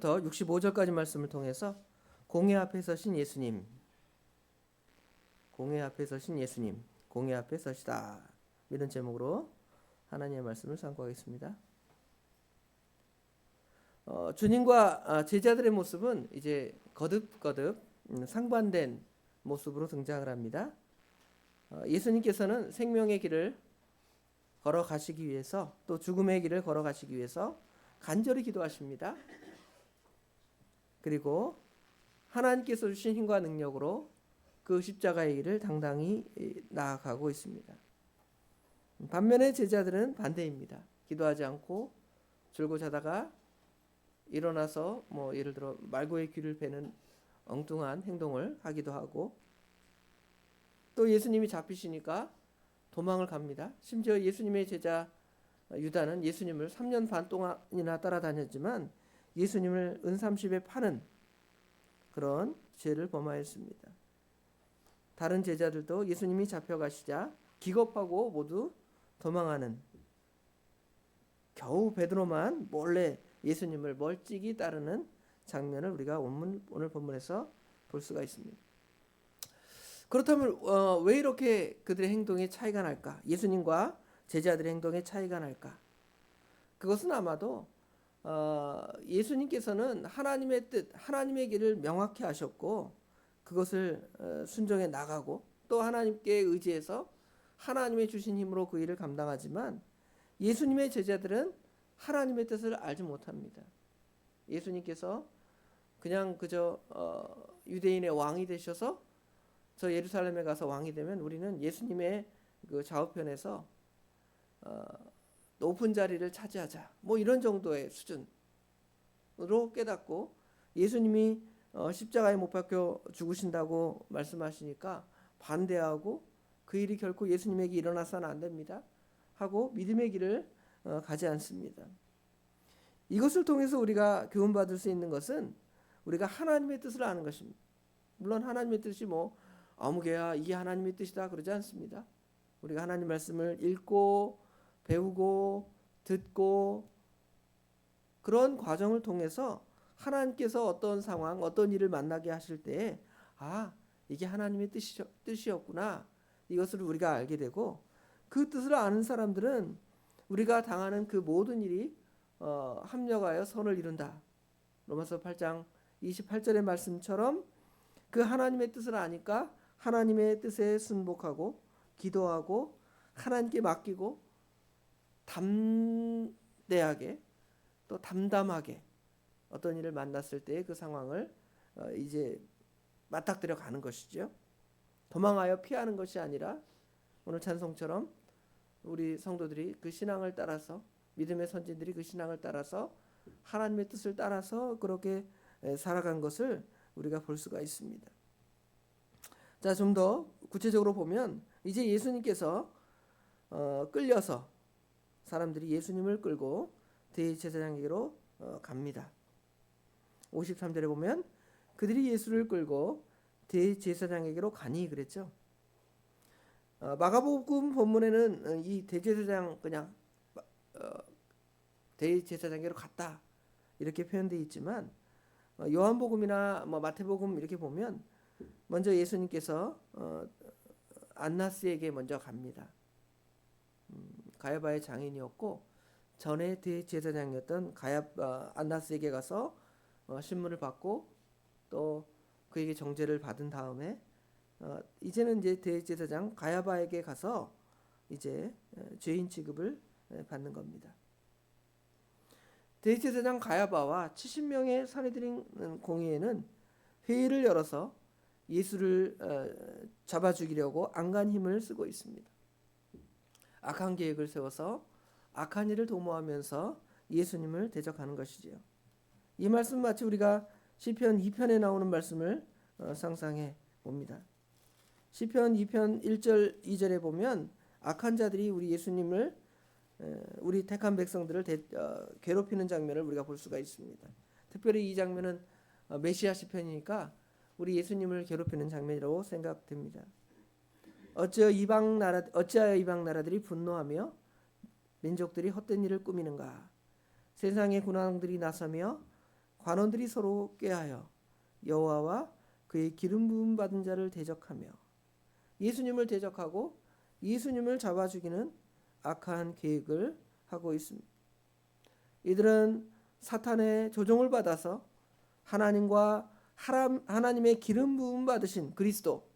61절부터 65절까지 말씀을 통해서 공회 앞에 서신 예수님, 공회 앞에 서신 예수님, 공회 앞에 서시다, 이런 제목으로 하나님의 말씀을 sam고하겠습니다. 주님과 제자들의 모습은 이제 거듭거듭 상반된 모습으로 등장을 합니다. 예수님께서는 생명의 길을 걸어가시기 위해서, 또 죽음의 길을 걸어가시기 위해서 간절히 기도하십니다. 그리고 하나님께서 주신 힘과 능력으로 그 십자가의 길을 당당히 나아가고 있습니다. 반면에 제자들은 반대입니다. 기도하지 않고 졸고 자다가 일어나서 예를 들어 말고의 귀를 베는 엉뚱한 행동을 하기도 하고, 또 예수님이 잡히시니까 도망을 갑니다. 심지어 예수님의 제자 유다는 예수님을 3년 반 동안이나 따라다녔지만 예수님을 은30에 파는 그런 죄를 범하였습니다. 다른 제자들도 예수님이 잡혀가시자 기겁하고 모두 도망하는, 겨우 베드로만 몰래 예수님을 멀찍이 따르는 장면을 우리가 오늘 본문에서 볼 수가 있습니다. 그렇다면 왜 이렇게 그들의 행동에 차이가 날까? 예수님과 제자들의 행동에 차이가 날까? 그것은 아마도 예수님께서는 하나님의 뜻, 하나님의 길을 명확히 하셨고 그것을 순종해 나가고 또 하나님께 의지해서 하나님의 주신 힘으로 그 일을 감당하지만, 예수님의 제자들은 하나님의 뜻을 알지 못합니다. 예수님께서 그냥 그저 유대인의 왕이 되셔서 저 예루살렘에 가서 왕이 되면 우리는 예수님의 그 좌우편에서 높은 자리를 차지하자, 이런 정도의 수준으로 깨닫고, 예수님이 십자가에 못 박혀 죽으신다고 말씀하시니까 반대하고 그 일이 결코 예수님에게 일어나서는 안 됩니다 하고 믿음의 길을 가지 않습니다. 이것을 통해서 우리가 교훈받을 수 있는 것은 우리가 하나님의 뜻을 아는 것입니다. 물론 하나님의 뜻이 아무개야 이게 하나님의 뜻이다 그러지 않습니다. 우리가 하나님 말씀을 읽고 배우고 듣고 그런 과정을 통해서 하나님께서 어떤 상황, 어떤 일을 만나게 하실 때에 이게 하나님의 뜻이었구나, 이것을 우리가 알게 되고, 그 뜻을 아는 사람들은 우리가 당하는 그 모든 일이 합력하여 선을 이룬다. 로마서 8장 28절의 말씀처럼 그 하나님의 뜻을 아니까 하나님의 뜻에 순복하고 기도하고 하나님께 맡기고 담대하게 또 담담하게 어떤 일을 만났을 때의 그 상황을 이제 맞닥뜨려 가는 것이죠. 도망하여 피하는 것이 아니라 오늘 찬송처럼 우리 성도들이 그 신앙을 따라서, 믿음의 선진들이 그 신앙을 따라서 하나님의 뜻을 따라서 그렇게 살아간 것을 우리가 볼 수가 있습니다. 자, 좀 더 구체적으로 보면 이제 예수님께서 끌려서 사람들이 예수님을 끌고 대제사장에게로 갑니다. 53절에 보면 그들이 예수를 끌고 대제사장에게로 가니 그랬죠. 마가복음 본문에는 이 대제사장 그냥 대제사장에게로 갔다 이렇게 표현되어 있지만, 요한복음이나 마태복음 이렇게 보면 먼저 예수님께서 안나스에게 먼저 갑니다. 가야바의 장인이었고 전에 대제사장이었던 안나스에게 가서 신문을 받고 또 그에게 정죄를 받은 다음에 이제는 이제 대제사장 가야바에게 가서 이제 죄인 취급을 받는 겁니다. 대제사장 가야바와 70명의 산헤드린 공의회는 회의를 열어서 예수를 잡아 죽이려고 안간 힘을 쓰고 있습니다. 악한 계획을 세워서 악한 일을 도모하면서 예수님을 대적하는 것이지요. 이 말씀 마치 우리가 시편 2편에 나오는 말씀을 상상해 봅니다. 시편 2편 1절 2절에 보면 악한 자들이 우리 예수님을, 우리 택한 백성들을 괴롭히는 장면을 우리가 볼 수가 있습니다. 특별히 이 장면은 메시아 시편이니까 우리 예수님을 괴롭히는 장면이라고 생각됩니다. 어찌하여 이방 나라들이 분노하며 민족들이 헛된 일을 꾸미는가? 세상의 군왕들이 나서며 관원들이 서로 꾀하여 여호와와 그의 기름 부음 받은 자를 대적하며 예수님을 대적하고 예수님을 잡아 죽이는 악한 계획을 하고 있습니다. 이들은 사탄의 조종을 받아서 하나님의 기름 부음 받으신 그리스도,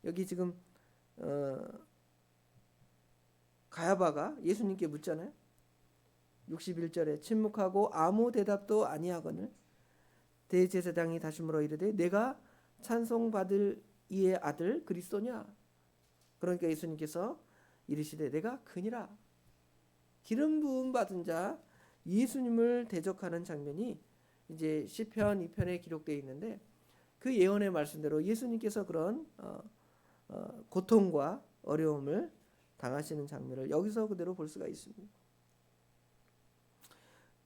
여기 지금 가야바가 예수님께 묻잖아요. 61절에 침묵하고 아무 대답도 아니하거늘 대제사장이 다시 물어 이르되 내가 찬송받을 이의 아들 그리스도냐? 그러니까 예수님께서 이르시되 내가 그니라. 기름 부음 받은 자 예수님을 대적하는 장면이 이제 시편 2편에 기록되어 있는데, 그 예언의 말씀대로 예수님께서 그런 고통과 어려움을 당하시는 장면을 여기서 그대로 볼 수가 있습니다.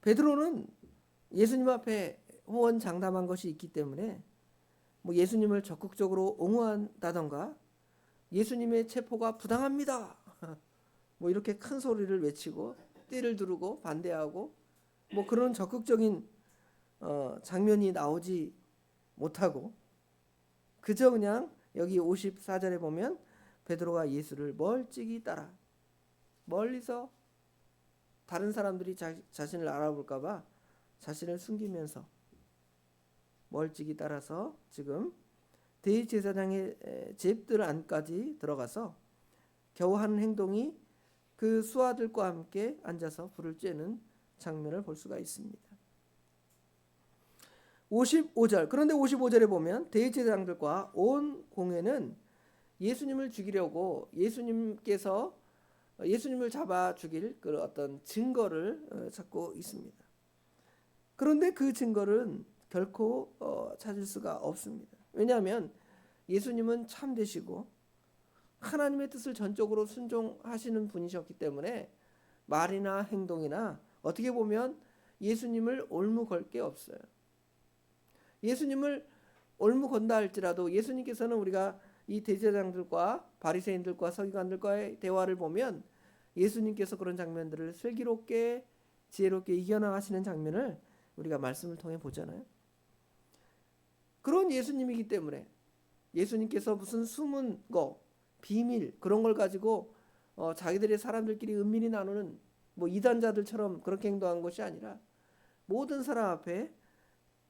베드로는 예수님 앞에 호언장담한 것이 있기 때문에 뭐 예수님을 적극적으로 옹호한다던가 예수님의 체포가 부당합니다 뭐 이렇게 큰 소리를 외치고 띠를 두르고 반대하고 뭐 그런 적극적인 장면이 나오지 못하고 그저 그냥 여기 54절에 보면 베드로가 예수를 멀찍이 따라, 멀리서 다른 사람들이 자신을 알아볼까 봐 자신을 숨기면서 멀찍이 따라서 지금 대제사장의 잽들 안까지 들어가서 겨우 하는 행동이 그 수하들과 함께 앉아서 불을 쬐는 장면을 볼 수가 있습니다. 55절, 그런데 55절에 보면 대제사장들과 온 공회는 예수님을 죽이려고 예수님을 잡아 죽일 그 어떤 증거를 찾고 있습니다. 그런데 그 증거는 결코 찾을 수가 없습니다. 왜냐하면 예수님은 참되시고 하나님의 뜻을 전적으로 순종하시는 분이셨기 때문에 말이나 행동이나 어떻게 보면 예수님을 올무걸 게 없어요. 예수님을 올무건다 할지라도 예수님께서는 우리가 이 대제사장들과 바리새인들과 서기관들과의 대화를 보면 예수님께서 그런 장면들을 슬기롭게 지혜롭게 이겨나가시는 장면을 우리가 말씀을 통해 보잖아요. 그런 예수님이기 때문에 예수님께서 무슨 숨은 거, 비밀 그런 걸 가지고 자기들의 사람들끼리 은밀히 나누는 뭐 이단자들처럼 그렇게 행동한 것이 아니라 모든 사람 앞에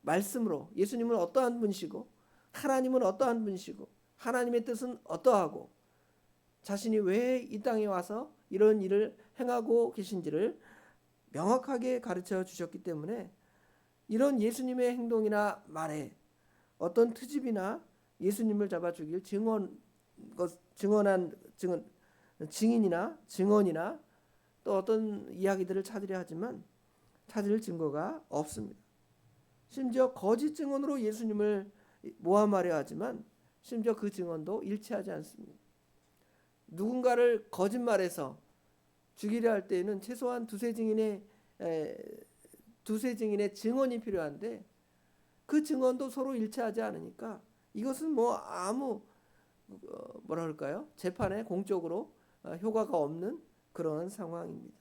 말씀으로 예수님은 어떠한 분이시고 하나님은 어떠한 분이시고 하나님의 뜻은 어떠하고 자신이 왜 이 땅에 와서 이런 일을 행하고 계신지를 명확하게 가르쳐 주셨기 때문에 이런 예수님의 행동이나 말에 어떤 트집이나 예수님을 잡아 죽일 증인이나 증언이나 또 어떤 이야기들을 찾으려 하지만 찾을 증거가 없습니다. 심지어 거짓 증언으로 예수님을 모함하려 하지만 심지어 그 증언도 일치하지 않습니다. 누군가를 거짓말해서 죽이려 할 때에는 최소한 두세 증인의 증언이 필요한데 그 증언도 서로 일치하지 않으니까 이것은 뭐 아무 뭐라 그럴까요? 재판에 공적으로 효과가 없는 그런 상황입니다.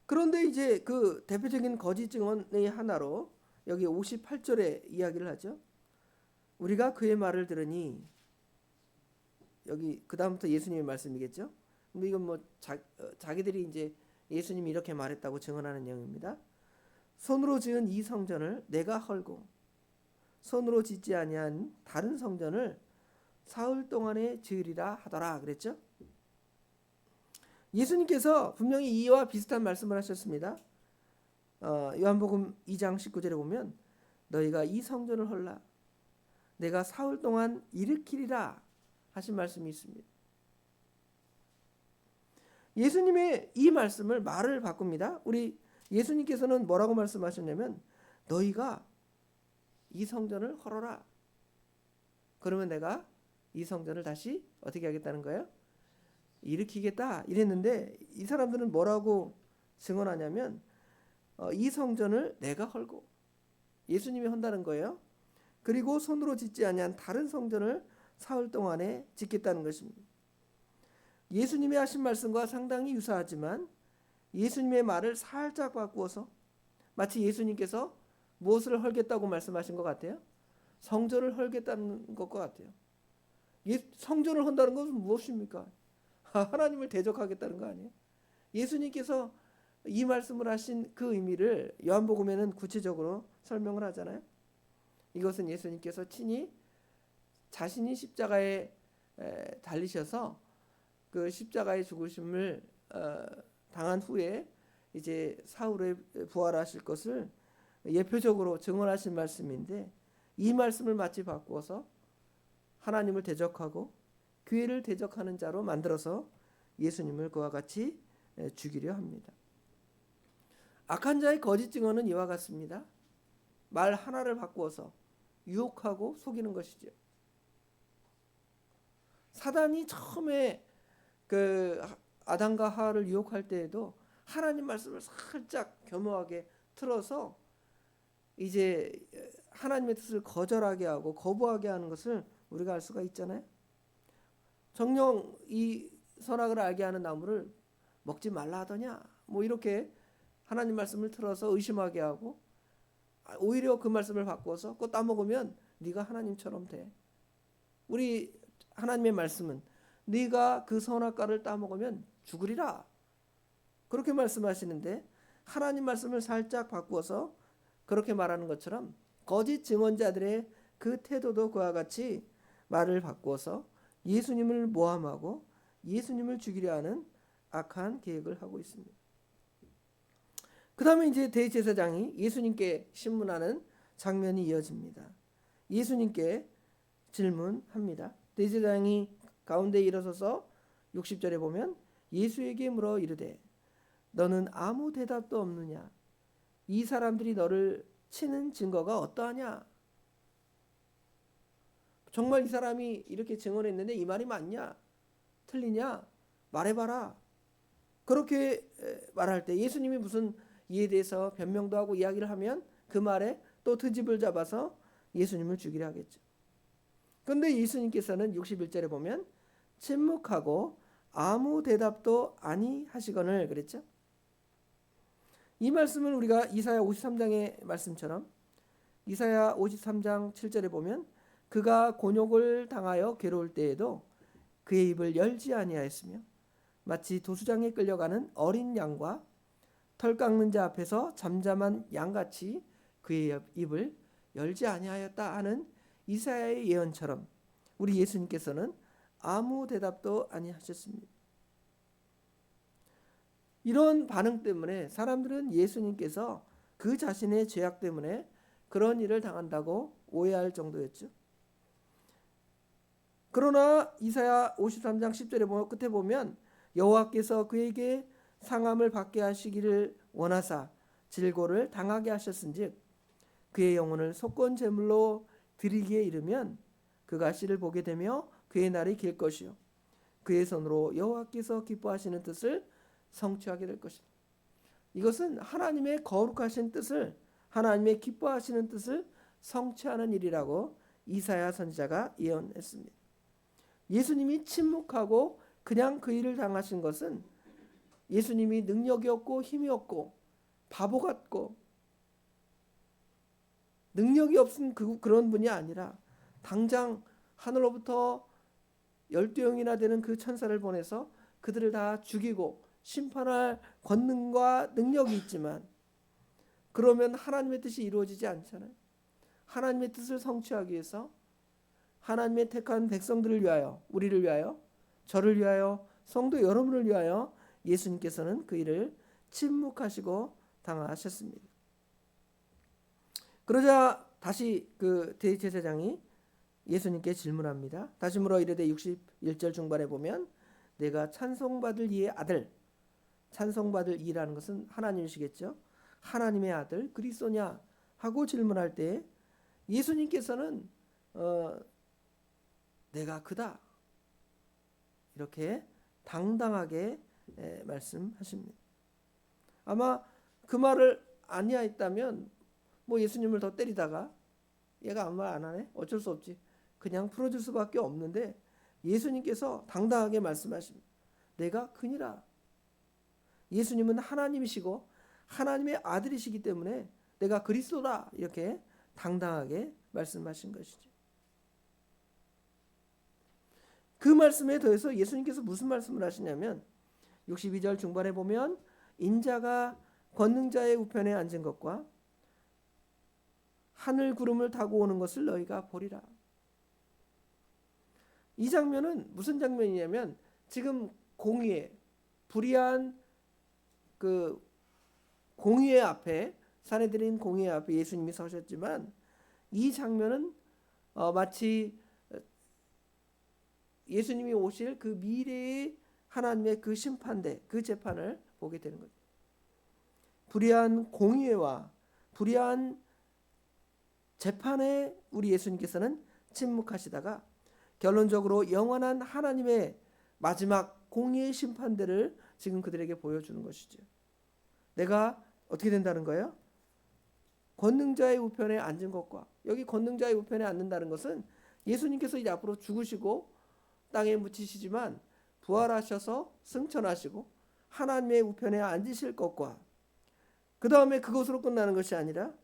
그런데 이제 그 대표적인 거짓 증언의 하나로 여기 58절에 이야기를 하죠. 우리가 그의 말을 들으니, 여기 그 다음부터 예수님의 말씀이겠죠. 근데 이건 뭐 자기들이 이제 예수님이 이렇게 말했다고 증언하는 내용입니다. 손으로 지은 이 성전을 내가 헐고 손으로 짓지 아니한 다른 성전을 사흘 동안에 지으리라 하더라 그랬죠. 예수님께서 분명히 이와 비슷한 말씀을 하셨습니다. 요한복음 2장 19절에 보면 너희가 이 성전을 헐라 내가 사흘 동안 일으키리라 하신 말씀이 있습니다. 예수님의 이 말을 바꿉니다. 우리 예수님께서는 뭐라고 말씀하셨냐면 너희가 이 성전을 헐어라. 그러면 내가 이 성전을 다시 어떻게 하겠다는 거예요? 일으키겠다 이랬는데 이 사람들은 뭐라고 증언하냐면 이 성전을 내가 헐고 예수님이 한다는 거예요. 그리고 손으로 짓지 아니한 다른 성전을 사흘 동안에 짓겠다는 것입니다. 예수님이 하신 말씀과 상당히 유사하지만 예수님의 말을 살짝 바꾸어서 마치 예수님께서 무엇을 헐겠다고 말씀하신 것 같아요? 성전을 헐겠다는 것 같아요. 성전을 헌다는 것은 무엇입니까? 하나님을 대적하겠다는 거 아니에요? 예수님께서 이 말씀을 하신 그 의미를 요한복음에는 구체적으로 설명을 하잖아요. 이것은 예수님께서 친히 자신이 십자가에 달리셔서 그 십자가의 죽으심을 당한 후에 이제 사흘에 부활하실 것을 예표적으로 증언하신 말씀인데, 이 말씀을 마치 바꾸어서 하나님을 대적하고 교회를 대적하는 자로 만들어서 예수님을 그와 같이 죽이려 합니다. 악한 자의 거짓 증언은 이와 같습니다. 말 하나를 바꾸어서 유혹하고 속이는 것이죠. 사단이 처음에 그 아담과 하와를 유혹할 때에도 하나님 말씀을 살짝 겸허하게 틀어서 이제 하나님의 뜻을 거절하게 하고 거부하게 하는 것을 우리가 알 수가 있잖아요. 정녕 이 선악을 알게 하는 나무를 먹지 말라 하더냐, 뭐 이렇게 하나님 말씀을 틀어서 의심하게 하고, 오히려 그 말씀을 바꿔서 그거 따먹으면 네가 하나님처럼 돼. 우리 하나님의 말씀은 네가 그 선악과를 따먹으면 죽으리라, 그렇게 말씀하시는데, 하나님 말씀을 살짝 바꾸어서 그렇게 말하는 것처럼 거짓 증언자들의 그 태도도 그와 같이 말을 바꾸어서 예수님을 모함하고 예수님을 죽이려 하는 악한 계획을 하고 있습니다. 그 다음에 이제 대제사장이 예수님께 신문하는 장면이 이어집니다. 예수님께 질문합니다. 대제사장이 가운데 일어서서 60절에 보면 예수에게 물어 이르되 너는 아무 대답도 없느냐? 이 사람들이 너를 치는 증거가 어떠하냐? 정말 이 사람이 이렇게 증언했는데 이 말이 맞냐? 틀리냐? 말해봐라. 그렇게 말할 때 예수님이 무슨 이에 대해서 변명도 하고 이야기를 하면 그 말에 또 트집을 잡아서 예수님을 죽이려 하겠죠. 그런데 예수님께서는 61절에 보면 침묵하고 아무 대답도 아니하시거늘 그랬죠. 이 말씀을 우리가 이사야 53장의 말씀처럼 이사야 53장 7절에 보면 그가 곤욕을 당하여 괴로울 때에도 그의 입을 열지 아니하였으며 마치 도수장에 끌려가는 어린 양과 털 깎는 자 앞에서 잠잠한 양같이 그의 입을 열지 아니하였다 하는 이사야의 예언처럼 우리 예수님께서는 아무 대답도 아니하셨습니다. 이런 반응 때문에 사람들은 예수님께서 그 자신의 죄악 때문에 그런 일을 당한다고 오해할 정도였죠. 그러나 이사야 53장 10절에 끝에 보면 여호와께서 그에게 상함을 받게 하시기를 원하사 질고를 당하게 하셨은즉 그의 영혼을 속건 제물로 드리기에 이르면 그가 씨를 보게 되며 그의 날이 길 것이요 그의 손으로 여호와께서 기뻐하시는 뜻을 성취하게 될 것이다. 이것은 하나님의 거룩하신 뜻을, 하나님의 기뻐하시는 뜻을 성취하는 일이라고 이사야 선지자가 예언했습니다. 예수님이 침묵하고 그냥 그 일을 당하신 것은 예수님이 능력이 없고 힘이 없고 바보 같고 능력이 없은 그런 분이 아니라 당장 하늘로부터 12영이나 되는 그 천사를 보내서 그들을 다 죽이고 심판할 권능과 능력이 있지만 그러면 하나님의 뜻이 이루어지지 않잖아요. 하나님의 뜻을 성취하기 위해서 하나님의 택한 백성들을 위하여, 우리를 위하여, 저를 위하여, 성도 여러분을 위하여 예수님께서는 그 일을 침묵하시고 당하셨습니다. 그러자 다시 그 대제사장이 예수님께 질문합니다. 다시 물어 이르되 61절 중반에 보면 내가 찬송받을 이의 아들, 찬송받을 이라는 것은 하나님이시겠죠. 하나님의 아들 그리스도냐 하고 질문할 때 예수님께서는 내가 그다 이렇게 당당하게 말씀하십니다. 아마 그 말을 아니하였다면 뭐 예수님을 더 때리다가 얘가 아무 말 안 하네 어쩔 수 없지 그냥 풀어줄 수밖에 없는데 예수님께서 당당하게 말씀하십니다. 내가 그니라. 예수님은 하나님이시고 하나님의 아들이시기 때문에 내가 그리스도다 이렇게 당당하게 말씀하신 것이죠. 그 말씀에 더해서 예수님께서 무슨 말씀을 하시냐면 62절 중반에 보면 인자가 권능자의 우편에 앉은 것과 하늘 구름을 타고 오는 것을 너희가 보리라. 이 장면은 무슨 장면이냐면 지금 공의회 불의한 그 공의회 앞에 사내들인 공의회 앞에 예수님이 서셨지만 이 장면은 마치 예수님이 오실 그 미래의 하나님의 그 심판대 그 재판을 보게 되는 거죠. 불의한 공의회와 불의한 재판에 우리 예수님께서는 침묵하시다가 결론적으로 영원한 하나님의 마지막 공의의 심판대를 지금 그들에게 보여주는 것이죠. 내가 어떻게 된다는 거예요? 권능자의 우편에 앉은 것과 여기 권능자의 우편에 앉는다는 것은 예수님께서 이제 앞으로 죽으시고 땅에 묻히시지만 부활하셔서 승천하시고 하나님의 우편에 앉으실 것과 그 다음에 그것으로 끝나는 것이 아니라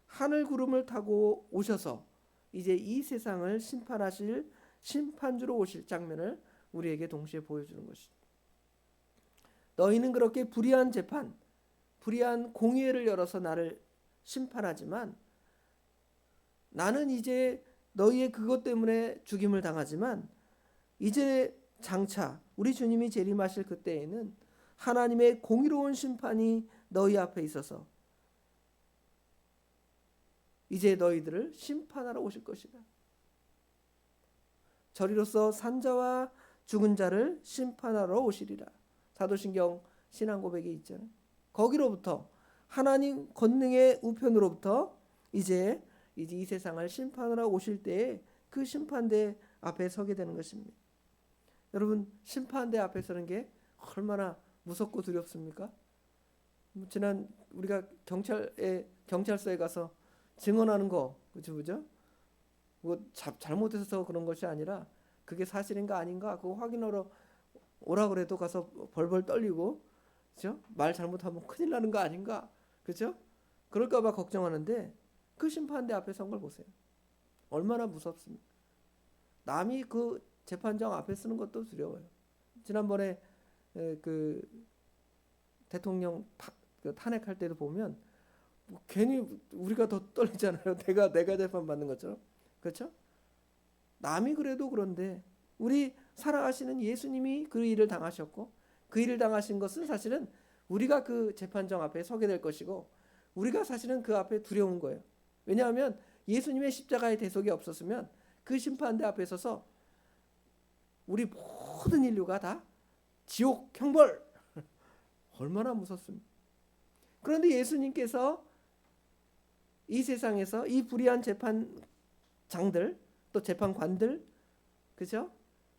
하늘 구름을 타고 오셔서 이제 이 세상을 심판하실 심판주로 오실 장면을 우리에게 동시에 보여주는 것입니다. 너희는 그렇게 불의한 재판, 불의한 공의회를 열어서 나를 심판하지만 나는 이제 너희의 그것 때문에 죽임을 당하지만 이제 장차 우리 주님이 재림하실 그때에는 하나님의 공의로운 심판이 너희 앞에 있어서 이제 너희들을 심판하러 오실 것이다. 저리로서 산자와 죽은 자를 심판하러 오시리라. 사도신경 신앙고백이 있잖아요. 거기로부터 하나님 권능의 우편으로부터 이제 이 세상을 심판하러 오실 때에 그 심판대 앞에 서게 되는 것입니다. 여러분 심판대 앞에 서는 게 얼마나 무섭고 두렵습니까? 지난 우리가 경찰서에 가서 증언하는 거 그죠? 뭐 잘못해서 그런 것이 아니라 그게 사실인가 아닌가 그거 확인하러 오라 그래도 가서 벌벌 떨리고 그죠? 말 잘못하면 큰일 나는 거 아닌가 그죠? 그럴까 봐 걱정하는데 그 심판대 앞에 선 걸 보세요. 얼마나 무섭습니까? 남이 그 재판장 앞에 쓰는 것도 두려워요. 지난번에 그 대통령 탄핵할 때도 보면 뭐 괜히 우리가 더 떨리잖아요. 내가 재판 받는 것처럼. 그렇죠? 남이 그래도 그런데 우리 살아가시는 예수님이 그 일을 당하셨고 그 일을 당하신 것은 사실은 우리가 그 재판정 앞에 서게 될 것이고 우리가 사실은 그 앞에 두려운 거예요. 왜냐하면 예수님의 십자가의 대속이 없었으면 그 심판대 앞에 서서 우리 모든 인류가 다 지옥 형벌 얼마나 무섭습니까? 그런데 예수님께서 이 세상에서 이 불의한 재판장들 또 재판관들 그죠?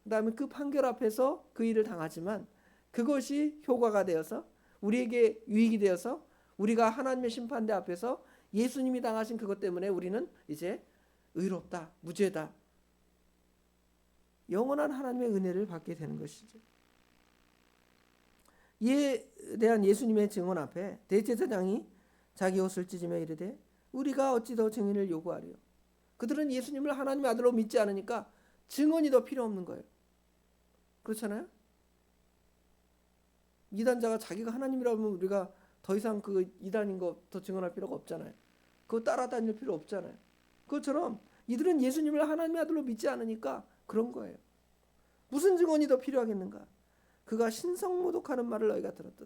그다음에 그 판결 앞에서 그 일을 당하지만 그것이 효과가 되어서 우리에게 유익이 되어서 우리가 하나님의 심판대 앞에서 예수님이 당하신 그것 때문에 우리는 이제 의롭다, 무죄다. 영원한 하나님의 은혜를 받게 되는 것이죠. 이에 대한 예수님의 증언 앞에 대제사장이 자기 옷을 찢으며 이르되 우리가 어찌 더 증인을 요구하리요. 그들은 예수님을 하나님의 아들로 믿지 않으니까 증언이 더 필요 없는 거예요. 그렇잖아요? 이단자가 자기가 하나님이라면 우리가 더 이상 그 이단인 거 더 증언할 필요가 없잖아요. 그거 따라다닐 필요 없잖아요. 그것처럼 이들은 예수님을 하나님의 아들로 믿지 않으니까 그런 거예요. 무슨 증언이 더 필요하겠는가? 그가 신성모독하는 말을 너희가 들었다.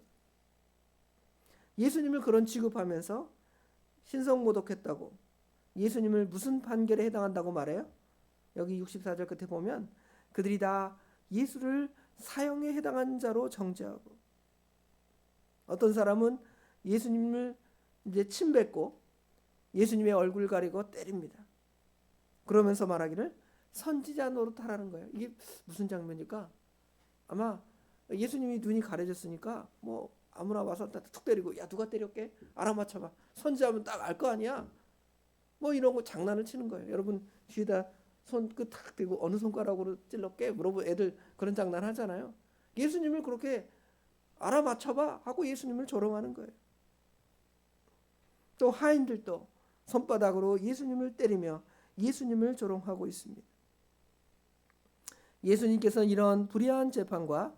예수님을 그런 취급하면서 신성모독했다고 예수님을 무슨 판결에 해당한다고 말해요? 여기 64절 끝에 보면 그들이 다 예수를 사형에 해당한 자로 정죄하고 어떤 사람은 예수님을 이제 침뱉고 예수님의 얼굴 가리고 때립니다. 그러면서 말하기를 선지자 노릇하라는 거예요. 이게 무슨 장면일까? 아마 예수님이 눈이 가려졌으니까 뭐 아무나 와서 툭 때리고 야 누가 때렸게? 알아맞혀봐. 선지자면 딱 알 거 아니야. 뭐 이런 거 장난을 치는 거예요. 여러분 뒤에다 손끝 탁 대고 어느 손가락으로 찔렀게? 물어보고 애들 그런 장난 하잖아요. 예수님을 그렇게 알아맞혀봐 하고 예수님을 조롱하는 거예요. 또 하인들도 손바닥으로 예수님을 때리며 예수님을 조롱하고 있습니다. 예수님께서 이런 불의한 재판과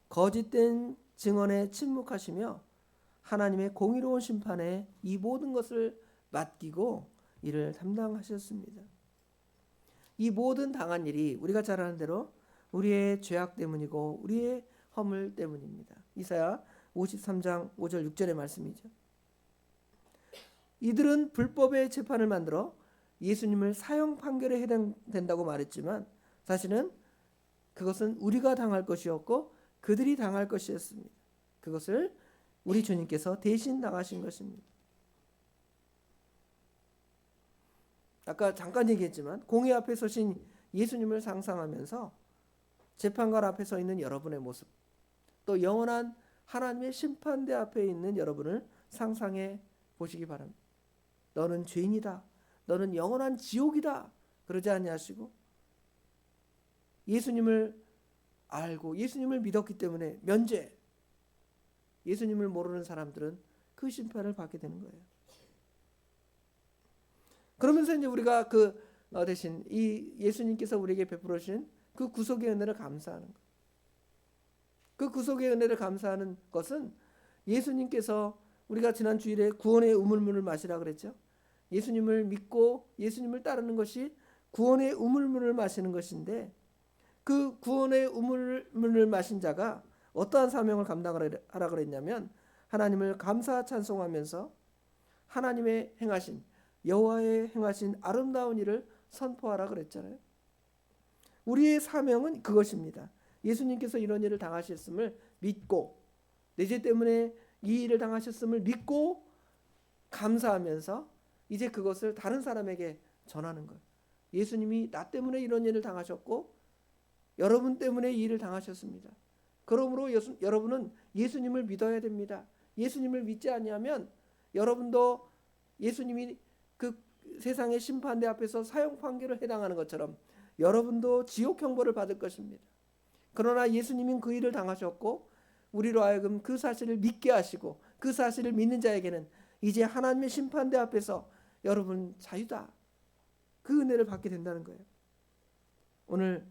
거짓된 증언에 침묵하시며 하나님의 공의로운 심판에 이 모든 것을 맡기고 이를 담당하셨습니다. 이 모든 당한 일이 우리가 잘 아는 대로 우리의 죄악 때문이고 우리의 허물 때문입니다. 이사야 53장 5절 6절의 말씀이죠. 이들은 불법의 재판을 만들어 예수님을 사형 판결에 해당된다고 말했지만 사실은 그것은 우리가 당할 것이었고 그들이 당할 것이었습니다. 그것을 우리 주님께서 대신 당하신 것입니다. 아까 잠깐 얘기했지만 공의 앞에 서신 예수님을 상상하면서 재판관 앞에 서 있는 여러분의 모습, 또 영원한 하나님의 심판대 앞에 있는 여러분을 상상해 보시기 바랍니다. 너는 죄인이다. 너는 영원한 지옥이다. 그러지 아니하시고 예수님을 알고 예수님을 믿었기 때문에 면죄. 예수님을 모르는 사람들은 그 심판을 받게 되는 거예요. 그러면서 이제 우리가 그 대신 이 예수님께서 우리에게 베풀어 주신 그 구속의 은혜를 감사하는 것. 그 구속의 은혜를 감사하는 것은 예수님께서 우리가 지난 주일에 구원의 우물물을 마시라 그랬죠. 예수님을 믿고 예수님을 따르는 것이 구원의 우물물을 마시는 것인데 그 구원의 우물물을 마신 자가 어떠한 사명을 감당하라 그랬냐면 하나님을 감사 찬송하면서 하나님의 행하신 여호와의 행하신 아름다운 일을 선포하라 그랬잖아요. 우리의 사명은 그것입니다. 예수님께서 이런 일을 당하셨음을 믿고 내 죄 때문에 이 일을 당하셨음을 믿고 감사하면서 이제 그것을 다른 사람에게 전하는 거예요. 예수님이 나 때문에 이런 일을 당하셨고 여러분 때문에 이 일을 당하셨습니다. 그러므로 여러분은 예수님을 믿어야 됩니다. 예수님을 믿지 아니하면 여러분도 예수님이 그 세상의 심판대 앞에서 사형 판결을 해당하는 것처럼 여러분도 지옥 형벌을 받을 것입니다. 그러나 예수님은 그 일을 당하셨고 우리로 하여금 그 사실을 믿게 하시고 그 사실을 믿는 자에게는 이제 하나님의 심판대 앞에서 여러분 자유다. 그 은혜를 받게 된다는 거예요. 오늘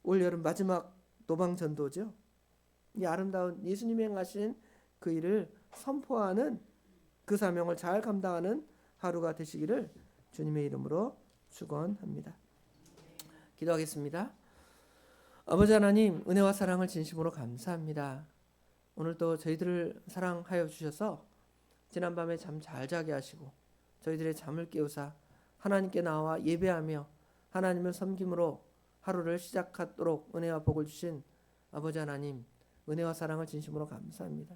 올 여름 마지막 노방전도죠. 이 아름다운 예수님이 행하신 그 일을 선포하는 그 사명을 잘 감당하는 하루가 되시기를 주님의 이름으로 축원합니다. 기도하겠습니다. 아버지 하나님, 은혜와 사랑을 진심으로 감사합니다. 오늘도 저희들을 사랑하여 주셔서 지난밤에 잠 잘 자게 하시고 저희들의 잠을 깨우사 하나님께 나와 예배하며 하나님을 섬김으로 하루를 시작하도록 은혜와 복을 주신 아버지 하나님, 은혜와 사랑을 진심으로 감사합니다.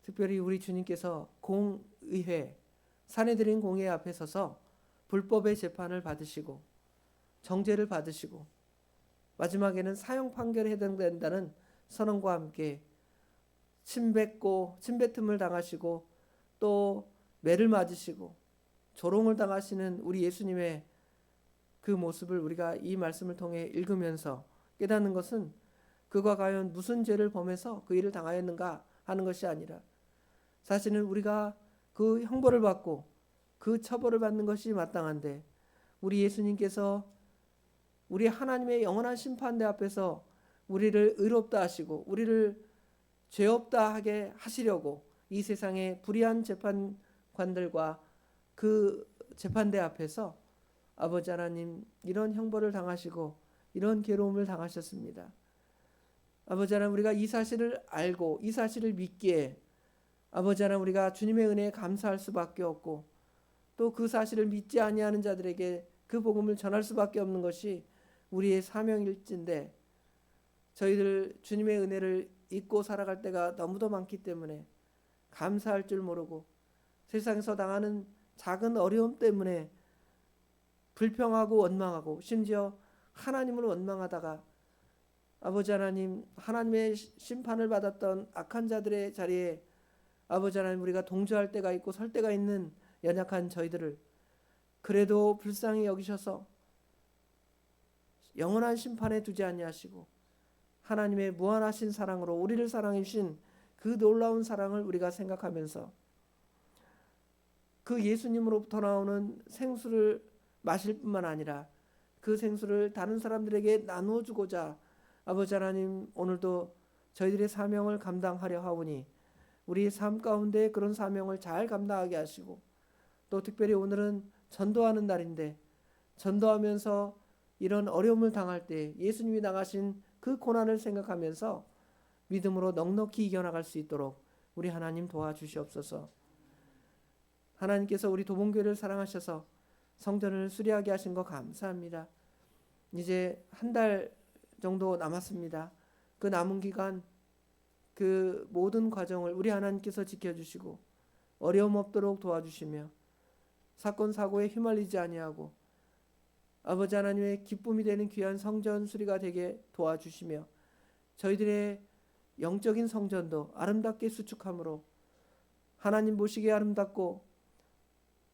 특별히 우리 주님께서 공의회, 사내들인 공회 앞에 서서 불법의 재판을 받으시고 정죄를 받으시고 마지막에는 사형 판결에 해당된다는 선언과 함께 침뱉음을 당하시고 또 매를 맞으시고 조롱을 당하시는 우리 예수님의 그 모습을 우리가 이 말씀을 통해 읽으면서 깨닫는 것은 그가 과연 무슨 죄를 범해서 그 일을 당하였는가 하는 것이 아니라 사실은 우리가 그 형벌을 받고 그 처벌을 받는 것이 마땅한데 우리 예수님께서 우리 하나님의 영원한 심판대 앞에서 우리를 의롭다 하시고 우리를 죄 없다 하게 하시려고 이 세상의 불의한 재판관들과 그 재판대 앞에서 아버지 하나님 이런 형벌을 당하시고 이런 괴로움을 당하셨습니다. 아버지 하나님 우리가 이 사실을 알고 이 사실을 믿기에 아버지 하나님 우리가 주님의 은혜에 감사할 수밖에 없고 또 그 사실을 믿지 아니하는 자들에게 그 복음을 전할 수밖에 없는 것이 우리의 사명일진데 저희들 주님의 은혜를 잊고 살아갈 때가 너무도 많기 때문에 감사할 줄 모르고 세상에서 당하는 작은 어려움 때문에 불평하고 원망하고 심지어 하나님을 원망하다가 아버지 하나님 하나님의 심판을 받았던 악한 자들의 자리에 아버지 하나님 우리가 동조할 때가 있고 설 때가 있는 연약한 저희들을 그래도 불쌍히 여기셔서 영원한 심판에 두지 아니하시고 하나님의 무한하신 사랑으로 우리를 사랑해 주신 그 놀라운 사랑을 우리가 생각하면서 그 예수님으로부터 나오는 생수를 마실 뿐만 아니라 그 생수를 다른 사람들에게 나누어 주고자 아버지 하나님 오늘도 저희들의 사명을 감당하려 하오니 우리 삶 가운데 그런 사명을 잘 감당하게 하시고 또 특별히 오늘은 전도하는 날인데 전도하면서 이런 어려움을 당할 때 예수님이 당하신 그 고난을 생각하면서 믿음으로 넉넉히 이겨나갈 수 있도록 우리 하나님 도와주시옵소서. 하나님께서 우리 도봉교회를 사랑하셔서 성전을 수리하게 하신 거 감사합니다. 이제 한 달 정도 남았습니다. 그 남은 기간 그 모든 과정을 우리 하나님께서 지켜주시고 어려움 없도록 도와주시며 사건 사고에 휘말리지 아니하고 아버지 하나님의 기쁨이 되는 귀한 성전 수리가 되게 도와주시며 저희들의 영적인 성전도 아름답게 수축함으로 하나님 보시기에 아름답고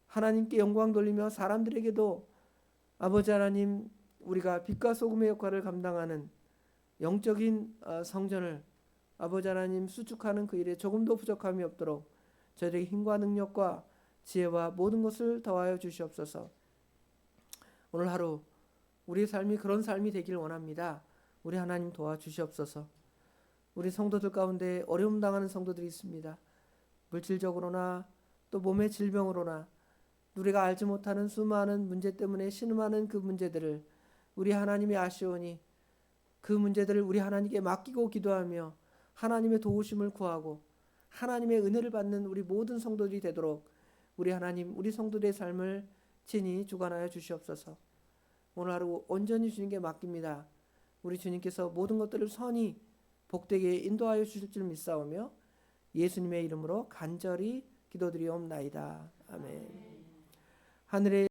하나님께 영광 돌리며 사람들에게도 아버지 하나님 우리가 빛과 소금의 역할을 감당하는 영적인 성전을 아버지 하나님 수축하는 그 일에 조금도 부족함이 없도록 저희들에게 힘과 능력과 지혜와 모든 것을 더하여 주시옵소서. 오늘 하루 우리의 삶이 그런 삶이 되길 원합니다. 우리 하나님 도와주시옵소서. 우리 성도들 가운데 어려움 당하는 성도들이 있습니다. 물질적으로나 또 몸의 질병으로나 우리가 알지 못하는 수많은 문제 때문에 신음하는 그 문제들을 우리 하나님이 아시오니 그 문제들을 우리 하나님께 맡기고 기도하며 하나님의 도우심을 구하고 하나님의 은혜를 받는 우리 모든 성도들이 되도록 우리 하나님 우리 성도들의 삶을 친히 주관하여 주시옵소서. 오늘 하루 온전히 주님께 맡깁니다. 우리 주님께서 모든 것들을 선히 복되게 인도하여 주실 줄 믿사오며 예수님의 이름으로 간절히 기도드리옵나이다. 아멘. 하늘의